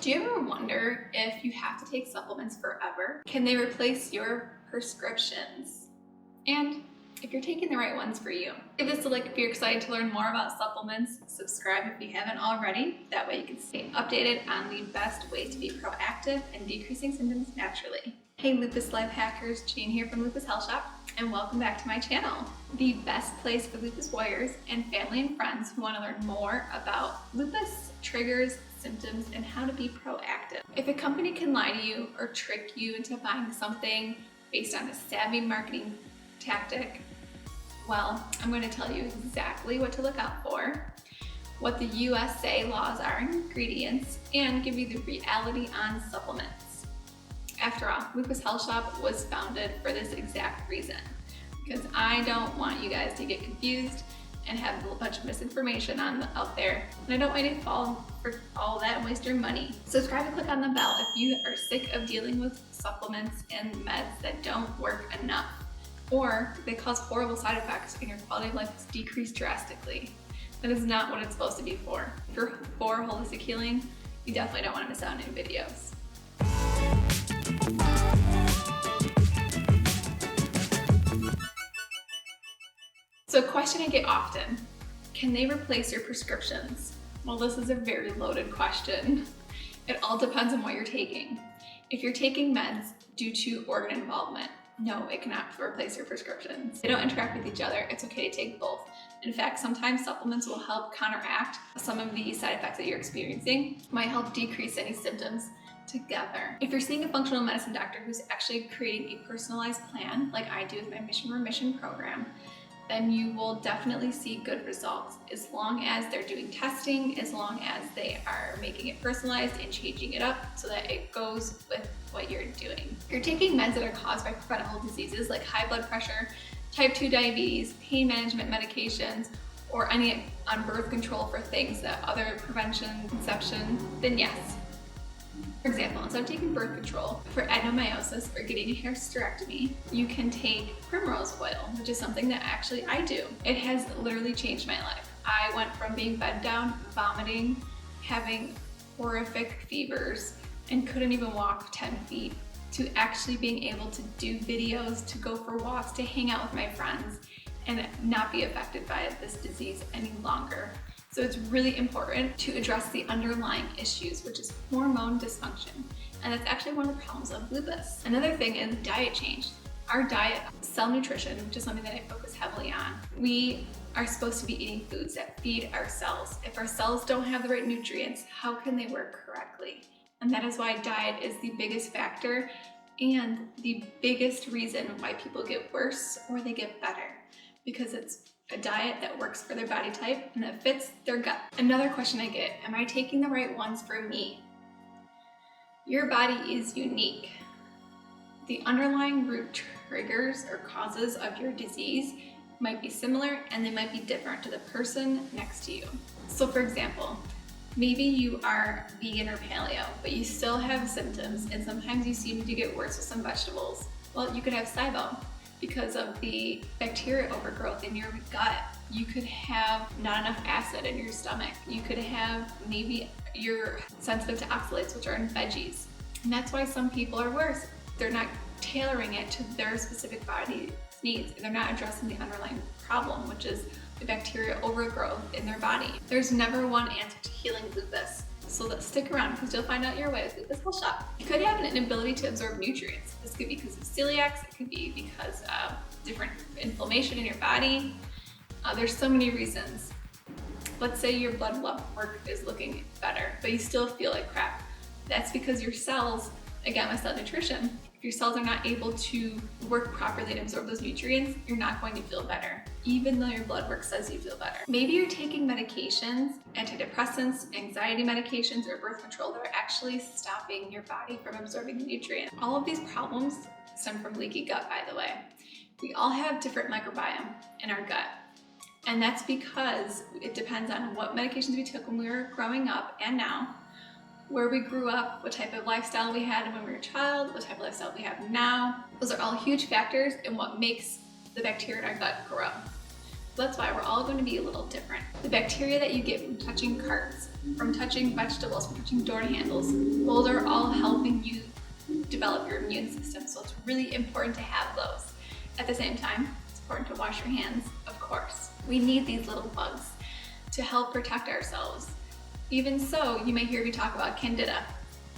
Do you ever wonder if you have to take supplements forever? Can they replace your prescriptions? And if you're taking the right ones for you. Give this a like if you're excited to learn more about supplements. Subscribe if you haven't already. That way you can stay updated on the best ways to be proactive and decreasing symptoms naturally. Hey Lupus Life Hackers, Jane here from Lupus Health Shop, and welcome back to my channel. The best place for lupus warriors and family and friends who want to learn more about lupus, triggers, symptoms, and how to be proactive. If a company can lie to you or trick you into buying something based on a savvy marketing tactic, well, I'm going to tell you exactly what to look out for, what the USA laws are in ingredients, and give you the reality on supplements. After all, Lupus Health Shop was founded for this exact reason, because I don't want you guys to get confused and have a bunch of misinformation out there, and I don't want you to fall for all that and waste your money. Subscribe and click on the bell if you are sick of dealing with supplements and meds that don't work enough, or they cause horrible side effects and your quality of life is decreased drastically. That is not what it's supposed to be for. If you're for holistic healing, you definitely don't want to miss out on new videos. So a question I get often, can they replace your prescriptions? Well, this is a very loaded question. It all depends on what you're taking. If you're taking meds due to organ involvement, no, it cannot replace your prescriptions. They don't interact with each other. It's okay to take both. In fact, sometimes supplements will help counteract some of the side effects that you're experiencing, might help decrease any symptoms together. If you're seeing a functional medicine doctor who's actually creating a personalized plan, like I do with my Remission program, then you will definitely see good results as long as they're doing testing, as long as they are making it personalized and changing it up so that it goes with what you're doing. If you're taking meds that are caused by preventable diseases like high blood pressure, type 2 diabetes, pain management medications, or any on birth control for things that other prevention, conception, then yes. For example, instead of taking birth control for adenomyosis or getting a hysterectomy, you can take primrose oil, which is something that actually I do. It has literally changed my life. I went from being bed down, vomiting, having horrific fevers, and couldn't even walk 10 feet, to actually being able to do videos, to go for walks, to hang out with my friends, and not be affected by this disease any longer. So it's really important to address the underlying issues, which is hormone dysfunction. And that's actually one of the problems of lupus. Another thing is diet change. Our diet, cell nutrition, which is something that I focus heavily on. We are supposed to be eating foods that feed our cells. If our cells don't have the right nutrients, how can they work correctly? And that is why diet is the biggest factor and the biggest reason why people get worse or they get better, because it's a diet that works for their body type and that fits their gut. Another question I get, am I taking the right ones for me? Your body is unique. The underlying root triggers or causes of your disease might be similar and they might be different to the person next to you. So for example, maybe you are vegan or paleo, but you still have symptoms and sometimes you seem to get worse with some vegetables. Well, you could have SIBO. Because of the bacteria overgrowth in your gut. You could have not enough acid in your stomach. You could have, maybe you're sensitive to oxalates, which are in veggies. And that's why some people are worse. They're not tailoring it to their specific body needs. They're not addressing the underlying problem, which is the bacteria overgrowth in their body. There's never one answer to healing lupus. So let's stick around because you'll find out your way with Lupus Health Shop. You could have an inability to absorb nutrients. This could be because of celiac, it could be because of different inflammation in your body. There's so many reasons. Let's say your blood work is looking better, but you still feel like crap. That's because your cells, again with cell nutrition, if your cells are not able to work properly to absorb those nutrients, you're not going to feel better, even though your blood work says you feel better. Maybe you're taking medications, antidepressants, anxiety medications, or birth control that are actually stopping your body from absorbing the nutrients. All of these problems stem from leaky gut, by the way. We all have different microbiome in our gut. And that's because it depends on what medications we took when we were growing up and now, where we grew up, what type of lifestyle we had when we were a child, what type of lifestyle we have now. Those are all huge factors in what makes the bacteria in our gut grow. That's why we're all going to be a little different. The bacteria that you get from touching carts, from touching vegetables, from touching door handles, those are all helping you develop your immune system. So it's really important to have those. At the same time, it's important to wash your hands, of course. We need these little bugs to help protect ourselves. Even so, you may hear me talk about Candida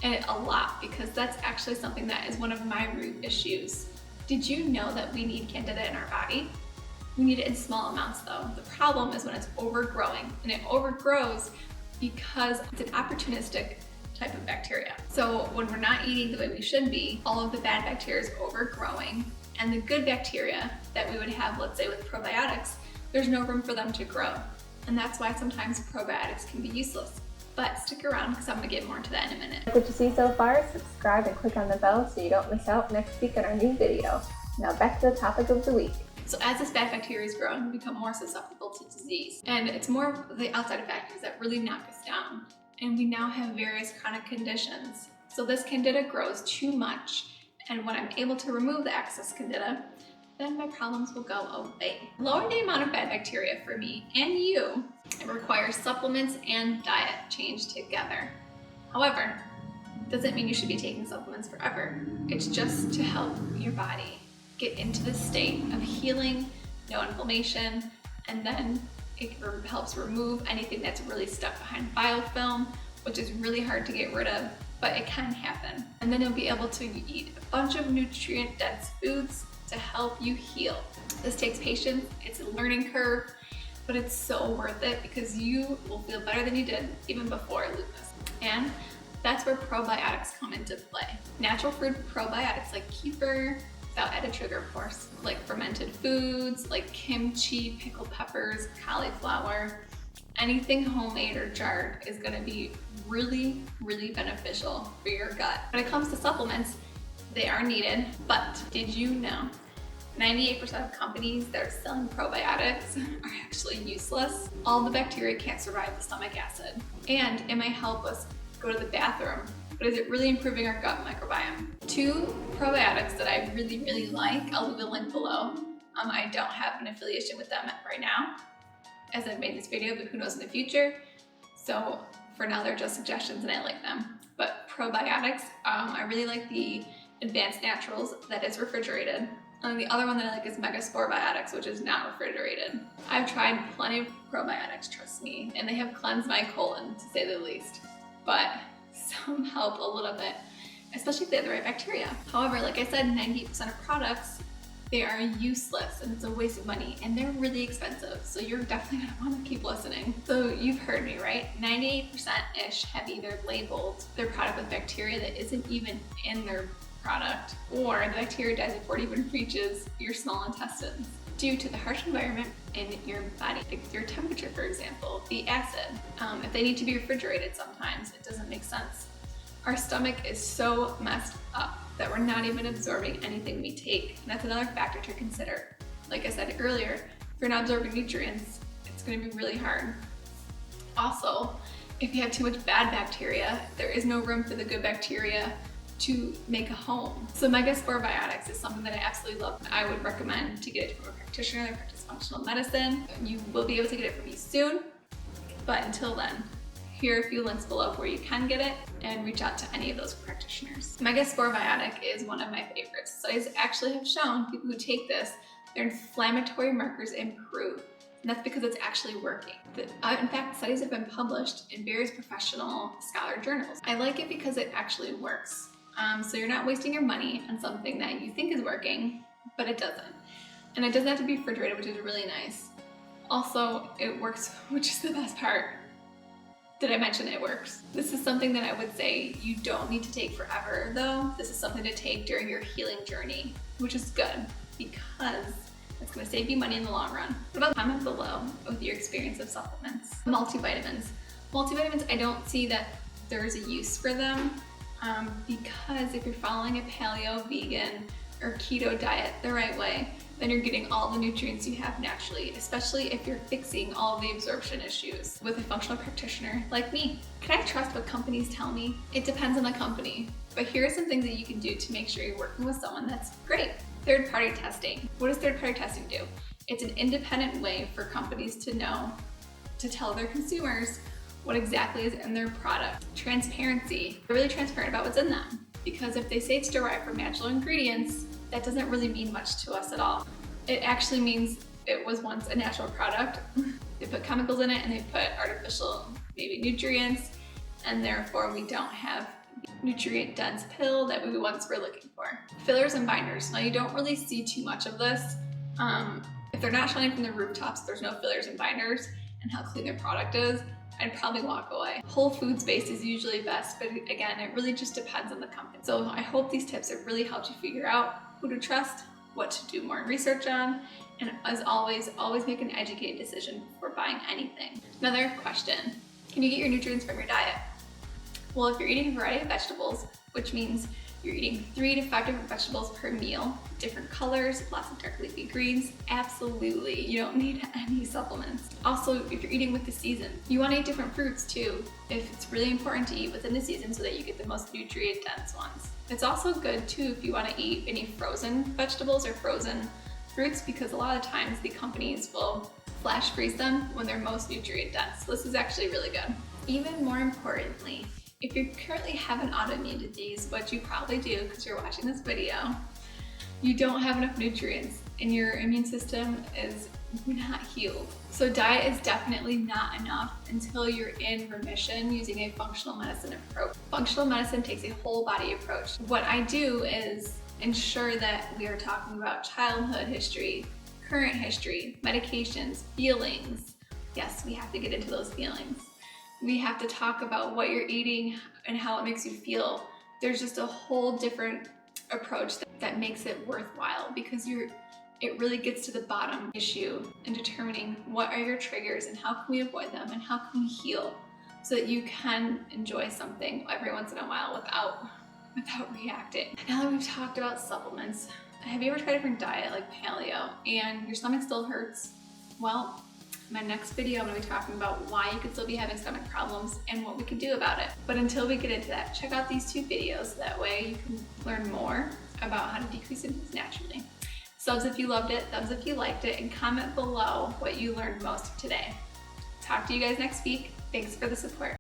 and a lot, because that's actually something that is one of my root issues. Did you know that we need Candida in our body? We need it in small amounts though. The problem is when it's overgrowing, and it overgrows because it's an opportunistic type of bacteria. So when we're not eating the way we should be, all of the bad bacteria is overgrowing, and the good bacteria that we would have, let's say with probiotics, there's no room for them to grow. And that's why sometimes probiotics can be useless. But stick around because I'm gonna get more into that in a minute. Like what you see so far, subscribe and click on the bell so you don't miss out next week on our new video. Now back to the topic of the week. So as this bad bacteria is growing, we become more susceptible to disease. And it's more of the outside factors that really knock us down. And we now have various chronic conditions. So this Candida grows too much. And when I'm able to remove the excess Candida, then my problems will go away. Lowering the amount of bad bacteria for me and you, it requires supplements and diet change together. However, it doesn't mean you should be taking supplements forever. It's just to help your body get into the state of healing, no inflammation, and then it helps remove anything that's really stuck behind biofilm, which is really hard to get rid of, but it can happen. And then you'll be able to eat a bunch of nutrient-dense foods to help you heal. This takes patience, it's a learning curve, but it's so worth it because you will feel better than you did even before lupus. And that's where probiotics come into play. Natural fruit probiotics like kefir, without added sugar of course, like fermented foods, like kimchi, pickled peppers, cauliflower, anything homemade or jarred is gonna be really, really beneficial for your gut. When it comes to supplements, they are needed, but did you know 98% of companies that are selling probiotics are actually useless? All the bacteria can't survive the stomach acid, and it may help us go to the bathroom, but is it really improving our gut microbiome? 2 probiotics that I really, really like, I'll leave a link below. I don't have an affiliation with them right now, as I've made this video, but who knows in the future. So for now, they're just suggestions and I like them. But probiotics, I really like the Advanced Naturals that is refrigerated. And the other one that I like is Probiotics, which is not refrigerated. I've tried plenty of probiotics, trust me, and they have cleansed my colon, to say the least. But some help a little bit, especially if they have the right bacteria. However, like I said, 98% of products, they are useless and it's a waste of money and they're really expensive. So you're definitely gonna wanna keep listening. So you've heard me, right? 98%-ish have either labeled their product with bacteria that isn't even in their product, or the bacteria dies before it even reaches your small intestines due to the harsh environment in your body. Like your temperature, for example, the acid. If they need to be refrigerated sometimes, it doesn't make sense. Our stomach is so messed up that we're not even absorbing anything we take. And that's another factor to consider. Like I said earlier, if you're not absorbing nutrients, it's gonna be really hard. Also, if you have too much bad bacteria, there is no room for the good bacteria to make a home. So Probiotics is something that I absolutely love. I would recommend to get it from a practitioner that practices functional medicine. You will be able to get it from me soon, but until then, here are a few links below where you can get it and reach out to any of those practitioners. Probiotic is one of my favorites. Studies actually have shown people who take this, their inflammatory markers improve. And that's because it's actually working. In fact, studies have been published in various professional scholar journals. I like it because it actually works. So you're not wasting your money on something that you think is working, but it doesn't. And it doesn't have to be refrigerated, which is really nice. Also, it works, which is the best part. Did I mention it works? This is something that I would say you don't need to take forever though. This is something to take during your healing journey, which is good because it's gonna save you money in the long run. What about comment below with your experience of supplements? Multivitamins. Multivitamins, I don't see that there's a use for them because if you're following a paleo, vegan, or keto diet the right way, then you're getting all the nutrients you have naturally, especially if you're fixing all of the absorption issues with a functional practitioner like me. Can I trust what companies tell me? It depends on the company, but here are some things that you can do to make sure you're working with someone that's great. Third-party testing. What does third-party testing do? It's an independent way for companies to know, to tell their consumers what exactly is in their product. Transparency. They're really transparent about what's in them, because if they say it's derived from natural ingredients, that doesn't really mean much to us at all. It actually means it was once a natural product. They put chemicals in it and they put artificial, maybe nutrients, and therefore we don't have nutrient dense pill that we once were looking for. Fillers and binders. Now you don't really see too much of this. If they're not showing from the rooftops, there's no fillers and binders, and how clean their product is, I'd probably walk away. Whole foods based is usually best, but again, it really just depends on the company. So I hope these tips have really helped you figure out who to trust, what to do more research on, and as always make an educated decision before buying anything. Another question, can you get your nutrients from your diet? Well, if you're eating a variety of vegetables, which means you're eating 3 to 5 different vegetables per meal, different colors, lots of dark leafy greens, absolutely, you don't need any supplements. Also, if you're eating with the seasons, you want to eat different fruits too. If it's really important to eat within the season so that you get the most nutrient dense ones. It's also good too if you want to eat any frozen vegetables or frozen fruits, because a lot of times the companies will flash freeze them when they're most nutrient dense. So this is actually really good. Even more importantly, if you currently have an autoimmune disease, which you probably do because you're watching this video, you don't have enough nutrients and your immune system is not healed. So diet is definitely not enough until you're in remission using a functional medicine approach. Functional medicine takes a whole body approach. What I do is ensure that we are talking about childhood history, current history, medications, feelings. Yes, we have to get into those feelings. We have to talk about what you're eating and how it makes you feel. There's just a whole different approach that makes it worthwhile, because it really gets to the bottom issue in determining what are your triggers and how can we avoid them and how can we heal so that you can enjoy something every once in a while without reacting. Now that we've talked about supplements, have you ever tried a different diet like paleo and your stomach still hurts? Well, in my next video, I'm going to be talking about why you could still be having stomach problems and what we can do about it. But until we get into that, check out these 2 videos. That way you can learn more about how to decrease symptoms naturally. Subs if you loved it, thumbs if you liked it, and comment below what you learned most today. Talk to you guys next week. Thanks for the support.